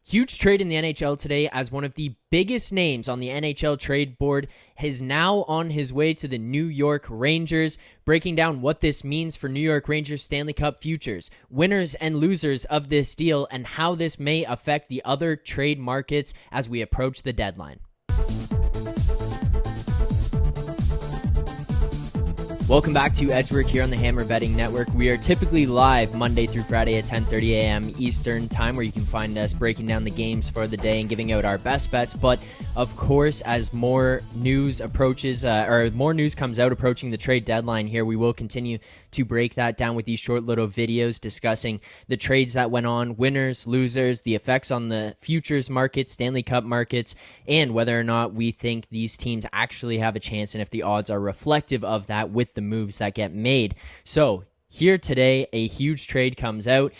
Huge trade in the NHL today as one of the biggest names on the NHL trade board is now on his way to the New York Rangers, breaking down what this means for New York Rangers Stanley Cup futures, winners and losers of this deal, and how this may affect the other trade markets as we approach the deadline. Welcome back to Edgework here on the Hammer Betting Network. We are typically live Monday through Friday at 10:30 a.m. Eastern Time, where you can find us breaking down the games for the day and giving out our best bets. But of course, as more news approaches, more news comes out approaching the trade deadline here, we will continue to break that down with these short little videos discussing the trades that went on, winners, losers, the effects on the futures markets, Stanley Cup markets, and whether or not we think these teams actually have a chance and if the odds are reflective of that with the moves that get made. So here today, a huge trade comes out.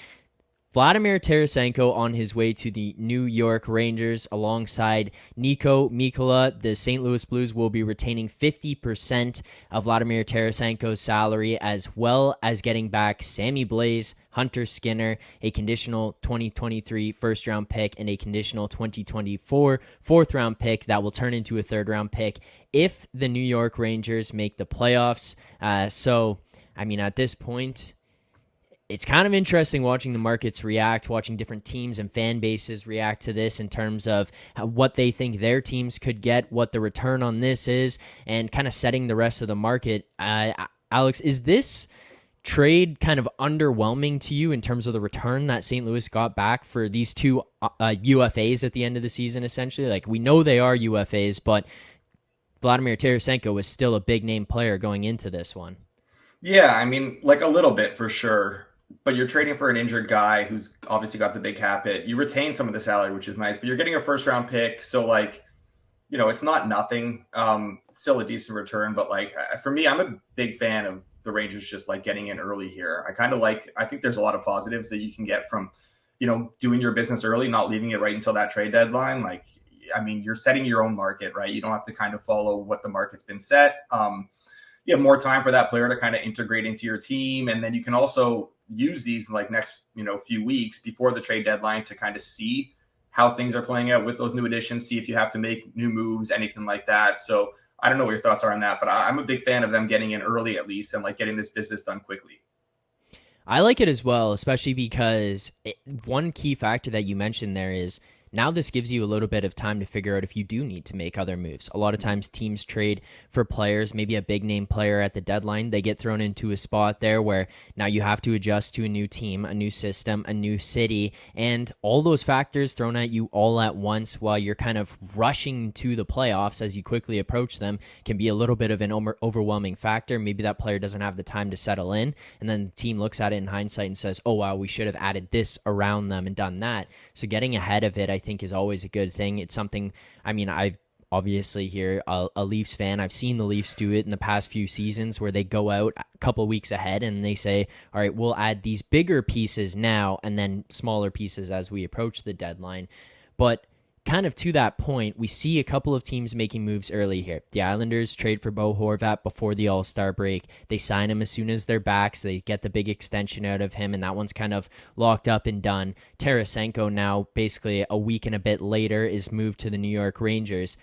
Vladimir Tarasenko on his way to the New York Rangers alongside Niko, Mikkola. The St. Louis Blues will be retaining 50% of Vladimir Tarasenko's salary, as well as getting back Sammy Blais, Hunter Skinner, a conditional 2023 first-round pick, and a conditional 2024 fourth-round pick that will turn into a third-round pick if the New York Rangers make the playoffs. At this point, it's kind of interesting watching the markets react, watching different teams and fan bases react to this in terms of what they think their teams could get, what the return on this is, and kind of setting the rest of the market. Alex, is this trade kind of underwhelming to you in terms of the return that St. Louis got back for these two UFAs at the end of the season, essentially? Like, we know they are UFAs, but Vladimir Tarasenko was still a big-name player going into this one. Yeah, a little bit for sure. But you're trading for an injured guy who's obviously got the big cap hit. You retain some of the salary, which is nice, but you're getting a first round pick. So it's not nothing. It's still a decent return. But for me, I'm a big fan of the Rangers just getting in early here. I think there's a lot of positives that you can get from, doing your business early, not leaving it right until that trade deadline. You're setting your own market, right? You don't have to kind of follow what the market's been set. You have more time for that player to kind of integrate into your team. And then you can also use these next, few weeks before the trade deadline to kind of see how things are playing out with those new additions, see if you have to make new moves, anything like that. So I don't know what your thoughts are on that, but I'm a big fan of them getting in early at least and getting this business done quickly. I like it as well, especially because one key factor that you mentioned there is now this gives you a little bit of time to figure out if you do need to make other moves. A lot of times teams trade for players, maybe a big name player at the deadline. They get thrown into a spot there where now you have to adjust to a new team, a new system, a new city, and all those factors thrown at you all at once while you're kind of rushing to the playoffs as you quickly approach them can be a little bit of an overwhelming factor. Maybe that player doesn't have the time to settle in, and then the team looks at it in hindsight and says, oh, wow, we should have added this around them and done that. So getting ahead of it, I think, is always a good thing. It's something, I've obviously here a Leafs fan. I've seen the Leafs do it in the past few seasons where they go out a couple weeks ahead and they say, all right, we'll add these bigger pieces now and then smaller pieces as we approach the deadline. But kind of to that point, we see a couple of teams making moves early here. The Islanders trade for Bo Horvat before the All-Star break. They sign him as soon as they're back, so they get the big extension out of him, and that one's kind of locked up and done. Tarasenko now, basically a week and a bit later, is moved to the New York Rangers.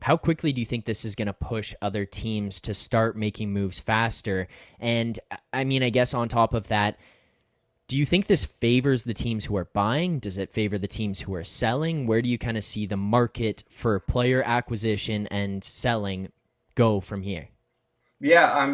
How quickly do you think this is going to push other teams to start making moves faster? And, I guess on top of that, do you think this favors the teams who are buying? Does it favor the teams who are selling? Where do you kind of see the market for player acquisition and selling go from here? Yeah,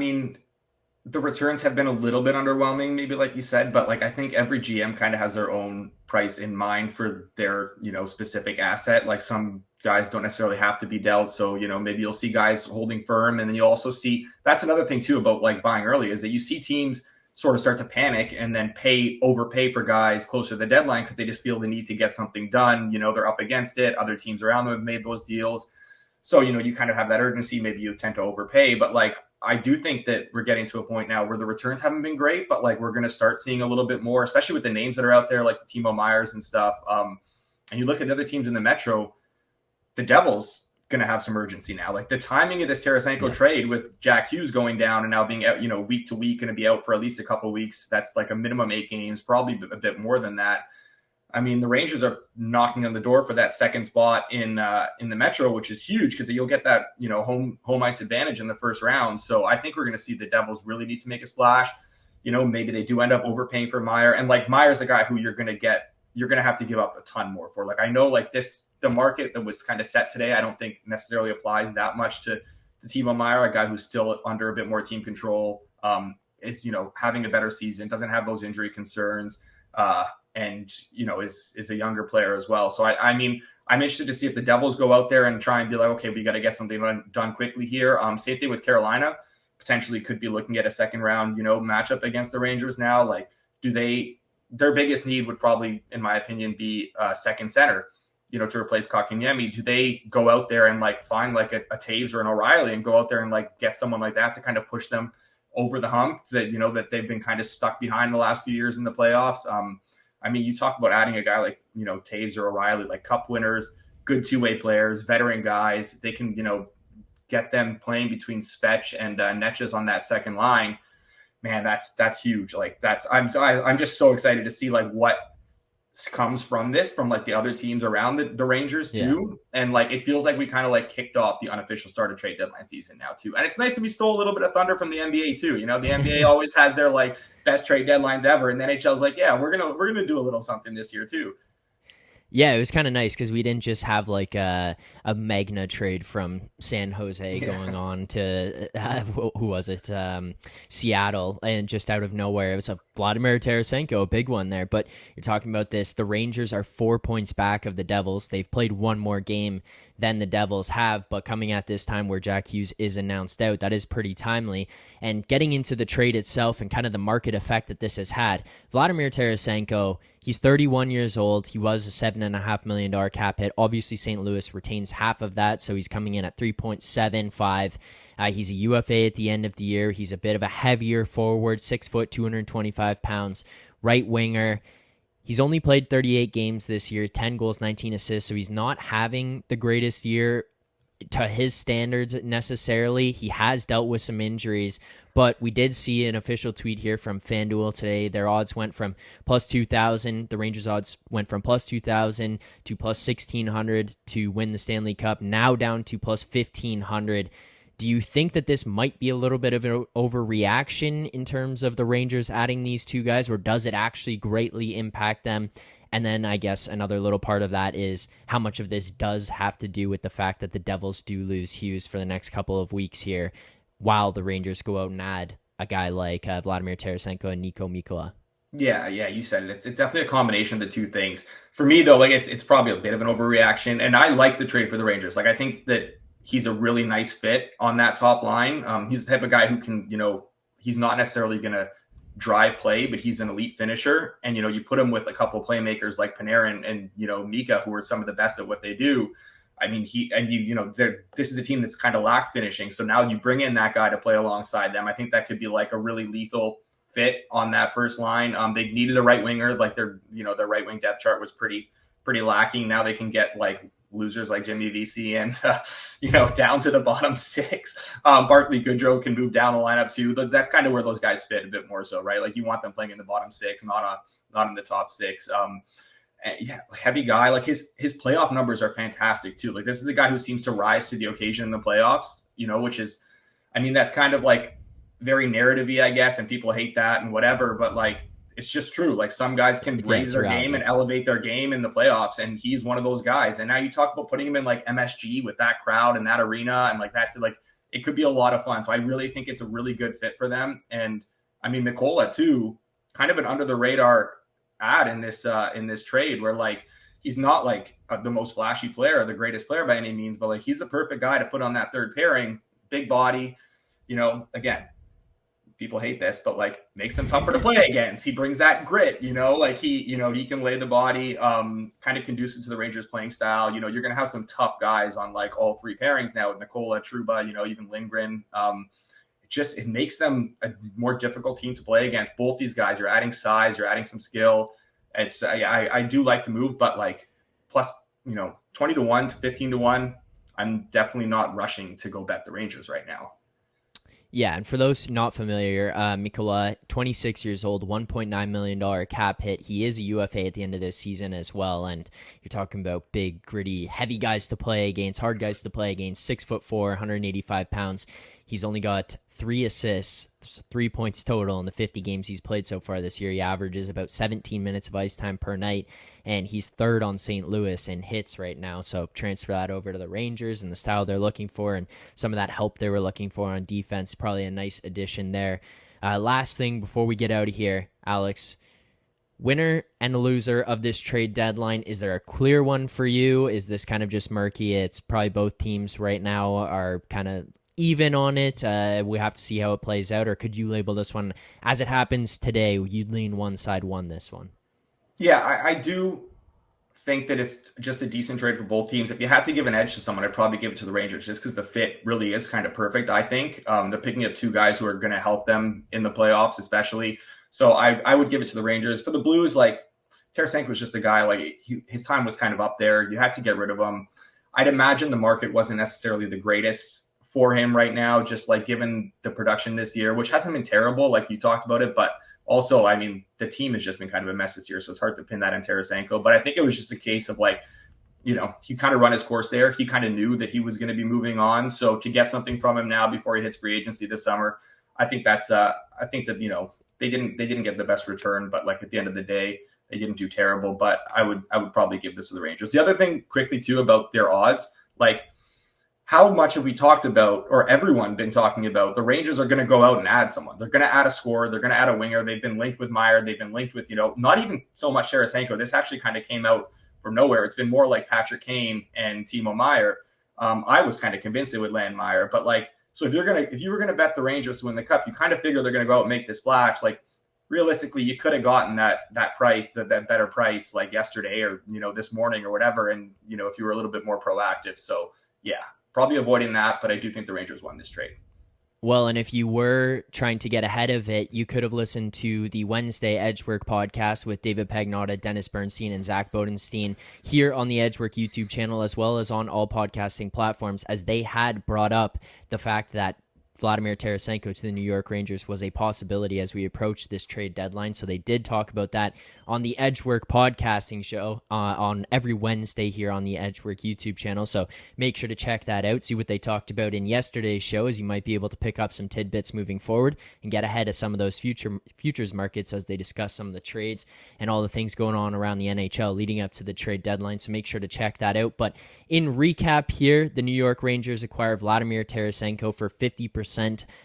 the returns have been a little bit underwhelming, maybe like you said, but I think every GM kind of has their own price in mind for their, specific asset. Some guys don't necessarily have to be dealt. So, maybe you'll see guys holding firm. And then you also see, that's another thing too about buying early, is that you see teams sort of start to panic and then overpay for guys closer to the deadline because they just feel the need to get something done. They're up against it. Other teams around them have made those deals. So, you kind of have that urgency. Maybe you tend to overpay. But I do think that we're getting to a point now where the returns haven't been great, but we're going to start seeing a little bit more, especially with the names that are out there, like the Timo Meyers and stuff. And you look at the other teams in the Metro, the Devils going to have some urgency now. The timing of this Tarasenko trade with Jack Hughes going down and now being out, week to week, going to be out for at least a couple of weeks. That's a minimum 8 games, probably a bit more than that. I mean, the Rangers are knocking on the door for that second spot in the Metro, which is huge because you'll get that home ice advantage in the first round. So I think we're going to see the Devils really need to make a splash. Maybe they do end up overpaying for Meyer, and like Meyer's a guy who you're going to have to give up a ton more for. Like I know, like the market that was kind of set today, I don't think necessarily applies that much to Timo Meier, a guy who's still under a bit more team control. It's having a better season, doesn't have those injury concerns. And is a younger player as well. So I mean, I'm interested to see if the Devils go out there and try and be like, okay, we got to get something done quickly here. Same thing with Carolina, potentially could be looking at a second round, matchup against the Rangers now. Like, their biggest need would probably, in my opinion, be second center, to replace Kotkaniemi. Do they go out there and like find like a Taves or an O'Reilly and go out there and like get someone like that to kind of push them over the hump that, that they've been kind of stuck behind the last few years in the playoffs? I mean, you talk about adding a guy like, Taves or O'Reilly, like cup winners, good two-way players, veteran guys. They can, get them playing between Svech and Netches on that second line. Man, that's huge. Like I'm just so excited to see like what comes from this, from like the other teams around the Rangers too. Yeah. And like, it feels like we kind of like kicked off the unofficial start of trade deadline season now too. And it's nice that we stole a little bit of thunder from the NBA too. The NBA always has their like best trade deadlines ever. And then NHL's like, yeah, we're going to do a little something this year too. Yeah, it was kind of nice because we didn't just have like a Magna trade from San Jose going on to, who was it, Seattle, and just out of nowhere. It was a Vladimir Tarasenko, a big one there. But you're talking about this, the Rangers are 4 points back of the Devils. They've played one more game than the Devils have, but coming at this time where Jack Hughes is announced out, that is pretty timely. And getting into the trade itself and kind of the market effect that this has had, Vladimir Tarasenko, he's 31 years old. He was a $7.5 million cap hit. Obviously, St. Louis retains half of that, so he's coming in at 3.75. He's a UFA at the end of the year. He's a bit of a heavier forward, 6 foot, 225 pounds, right winger. He's only played 38 games this year, 10 goals, 19 assists, so he's not having the greatest year to his standards necessarily. He has dealt with some injuries, but we did see an official tweet here from FanDuel today. Their odds went from plus 2,000. The Rangers' odds went from plus 2,000 to plus 1,600 to win the Stanley Cup, now down to plus 1,500. Do you think that this might be a little bit of an overreaction in terms of the Rangers adding these two guys, or does it actually greatly impact them? And then I guess another little part of that is how much of this does have to do with the fact that the Devils do lose Hughes for the next couple of weeks here, while the Rangers go out and add a guy like Vladimir Tarasenko and Mikkola. Yeah, you said it. It's definitely a combination of the two things. For me, though, like it's probably a bit of an overreaction, and I like the trade for the Rangers. Like I think that he's a really nice fit on that top line. He's the type of guy who can, he's not necessarily going to drive play, but he's an elite finisher. And, you put him with a couple playmakers like Panarin and Mika, who are some of the best at what they do. I mean, this is a team that's kind of lacked finishing. So now you bring in that guy to play alongside them. I think that could be like a really lethal fit on that first line. They needed a right winger, like their right wing depth chart was pretty lacking. Now they can get like losers like Jimmy Vesey and down to the bottom six. Barclay Goodrow can move down the lineup too. That's kind of where those guys fit a bit more so, right? Like you want them playing in the bottom six, not in the top six. Heavy guy. Like his playoff numbers are fantastic too. Like this is a guy who seems to rise to the occasion in the playoffs, which is, I mean, that's kind of like very narrative-y, I guess, and people hate that and whatever, but like, it's just true. Like some guys can raise their game and elevate their game in the playoffs, and he's one of those guys. And now you talk about putting him in like MSG with that crowd and that arena and like that, to like it could be a lot of fun. So I really think it's a really good fit for them. And I mean, Mikkola too, kind of an under the radar ad in this trade, where like he's not like the most flashy player or the greatest player by any means, but like he's the perfect guy to put on that third pairing. Big body, again. People hate this, but like makes them tougher to play against. He brings that grit, like he can lay the body, kind of conducive to the Rangers playing style. You're going to have some tough guys on like all three pairings now with Mikkola, Trouba, even Lindgren. It makes them a more difficult team to play against. Both these guys, you're adding size, you're adding some skill. It's, I do like the move, but like plus, 20 to 1 to 15 to 1, I'm definitely not rushing to go bet the Rangers right now. Yeah, and for those not familiar, Mikkola, 26 years old, $1.9 million cap hit. He is a UFA at the end of this season as well, and you're talking about big, gritty, heavy guys to play against, hard guys to play against, 6'4", 185 pounds. He's only got 3 assists, 3 points total in the 50 games he's played so far this year. He averages about 17 minutes of ice time per night, and he's third on St. Louis in hits right now. So transfer that over to the Rangers and the style they're looking for and some of that help they were looking for on defense. Probably a nice addition there. Last thing before we get out of here, Alex, winner and loser of this trade deadline. Is there a clear one for you? Is this kind of just murky? It's probably both teams right now are kind of even on it. We have to see how it plays out, or could you label this one as it happens today? You'd lean one side, won this one. Yeah, I do think that it's just a decent trade for both teams. If you had to give an edge to someone, I'd probably give it to the Rangers just because the fit really is kind of perfect, I think. They're picking up 2 guys who are going to help them in the playoffs, especially. So I would give it to the Rangers. For the Blues, like, Tarasenko was just a guy, like, his time was kind of up there. You had to get rid of him. I'd imagine the market wasn't necessarily the greatest for him right now, just like given the production this year, which hasn't been terrible, like you talked about it, but also, I mean, the team has just been kind of a mess this year, so it's hard to pin that on Tarasenko. But I think it was just a case of like, you know, he kind of run his course there. He kind of knew that he was going to be moving on. So to get something from him now before he hits free agency this summer, I think that's I think that, you know, they didn't get the best return, but like at the end of the day, they didn't do terrible. But I would probably give this to the Rangers. The other thing quickly too about their odds, like, how much have we talked about, or everyone been talking about, the Rangers are going to go out and add someone. They're going to add a scorer. They're going to add a winger. They've been linked with Meyer. They've been linked with, you know, not even so much Tarasenko. This actually kind of came out from nowhere. It's been more like Patrick Kane and Timo Meyer. I was kind of convinced it would land Meyer. But like, so if you were going to bet the Rangers to win the Cup, you kind of figure they're going to go out and make this splash. Like, realistically, you could have gotten that price, that better price, like yesterday or, you know, this morning or whatever. And, you know, if you were a little bit more proactive. So yeah, probably avoiding that, but I do think the Rangers won this trade. Well, and if you were trying to get ahead of it, you could have listened to the Wednesday Edgework podcast with David Pagnotta, Dennis Bernstein, and Zach Bodenstein here on the Edgework YouTube channel, as well as on all podcasting platforms, as they had brought up the fact that Vladimir Tarasenko to the New York Rangers was a possibility as we approach this trade deadline. So they did talk about that on the Edgework podcasting show on every Wednesday here on the Edgework YouTube channel. So make sure to check that out, see what they talked about in yesterday's show, as you might be able to pick up some tidbits moving forward and get ahead of some of those futures markets as they discuss some of the trades and all the things going on around the NHL leading up to the trade deadline. So make sure to check that out. But in recap here, the New York Rangers acquire Vladimir Tarasenko for 50%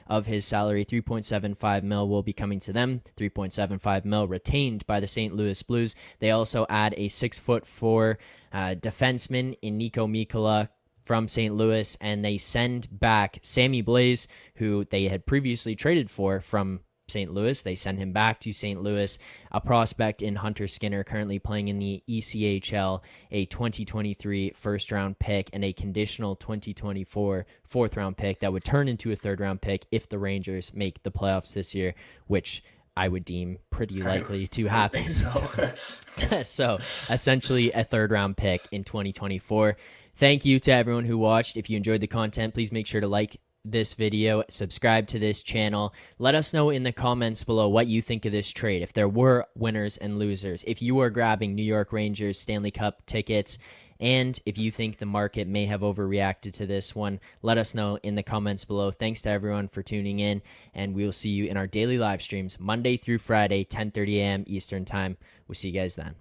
of his salary. $3.75 million will be coming to them. $3.75 million retained by the St. Louis Blues. They also add a 6'4" defenseman in Mikkola from St. Louis, and they send back Sammy Blais, who they had previously traded for from St. Louis. They send him back to St. Louis, a prospect in Hunter Skinner, currently playing in the ECHL, a 2023 first-round pick, and a conditional 2024 fourth-round pick that would turn into a third-round pick if the Rangers make the playoffs this year, which I would deem pretty likely to happen. So essentially a third-round pick in 2024. Thank you to everyone who watched. If you enjoyed the content, please make sure to like this video, subscribe to this channel. Let us know in the comments below what you think of this trade, if there were winners and losers, if you are grabbing New York Rangers Stanley Cup tickets, and if you think the market may have overreacted to this one. Let us know in the comments below. Thanks to everyone for tuning in, and we will see you in our daily live streams Monday through Friday, 10:30 a.m. Eastern Time. We'll see you guys then.